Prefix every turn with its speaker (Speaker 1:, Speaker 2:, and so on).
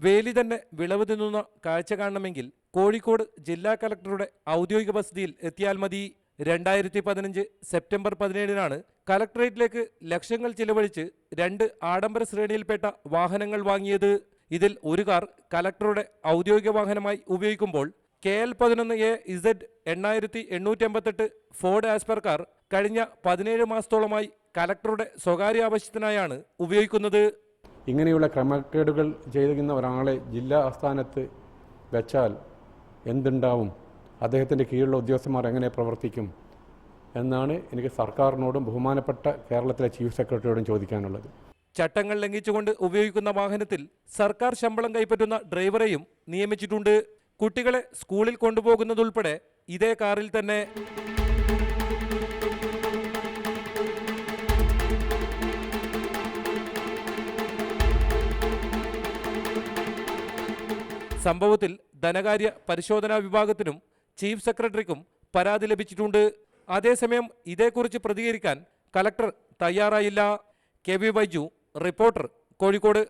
Speaker 1: വേലി തന്നെ വിളവ് തിന്നുന്ന കാഴ്ച കാണണമെങ്കിൽ കോഴിക്കോട് ജില്ലാ കലക്ടറുടെ ഔദ്യോഗിക വസതിയിൽ എത്തിയാൽ മതി. 2015 സെപ്റ്റംബർ 17-നാണ് കലക്ടറേറ്റിലേക്ക് ലക്ഷങ്ങൾ ചിലവഴിച്ച് 2 ആഡംബര ശ്രേണിയിൽപ്പെട്ട വാഹനങ്ങൾ വാങ്ങിയത്. ഇതിൽ ഒരു കാർ കലക്ടറുടെ ഔദ്യോഗിക വാഹനമായി ഉപയോഗിക്കുമ്പോൾ KL11AZ 8888 ഫോർഡ് ആസ്പർ കാർ കഴിഞ്ഞ 17 മാസത്തോളമായി കലക്ടറുടെ സ്വകാര്യ ആവശ്യത്തിനായാണ് ഉപയോഗിക്കുന്നത്.
Speaker 2: ഇങ്ങനെയുള്ള ക്രമക്കേടുകൾ ചെയ്യുന്ന ഒരാളെ ജില്ലാ ആസ്ഥാനത്ത് വെച്ചാൽ എന്തുണ്ടാവും, അദ്ദേഹത്തിൻ്റെ കീഴിലുള്ള ഉദ്യോഗസ്ഥന്മാർ എങ്ങനെ പ്രവർത്തിക്കും എന്നാണ് എനിക്ക് സർക്കാരിനോടും ബഹുമാനപ്പെട്ട കേരളത്തിലെ ചീഫ് സെക്രട്ടറിയോടും ചോദിക്കാനുള്ളത്.
Speaker 1: ചട്ടങ്ങൾ ലംഘിച്ചുകൊണ്ട് ഉപയോഗിക്കുന്ന വാഹനത്തിൽ സർക്കാർ ശമ്പളം കൈപ്പറ്റുന്ന ഡ്രൈവറെയും നിയമിച്ചിട്ടുണ്ട്. കുട്ടികളെ സ്കൂളിൽ കൊണ്ടുപോകുന്നതുൾപ്പെടെ ഇതേ കാറിൽ തന്നെ. സംഭവത്തിൽ ധനകാര്യ പരിശോധനാ വിഭാഗത്തിനും ചീഫ് സെക്രട്ടറിക്കും പരാതി ലഭിച്ചിട്ടുണ്ട്. അതേസമയം ഇതേക്കുറിച്ച് പ്രതികരിക്കാൻ കലക്ടർ തയ്യാറായില്ല. KV Baiju, reporter, Kozhikode.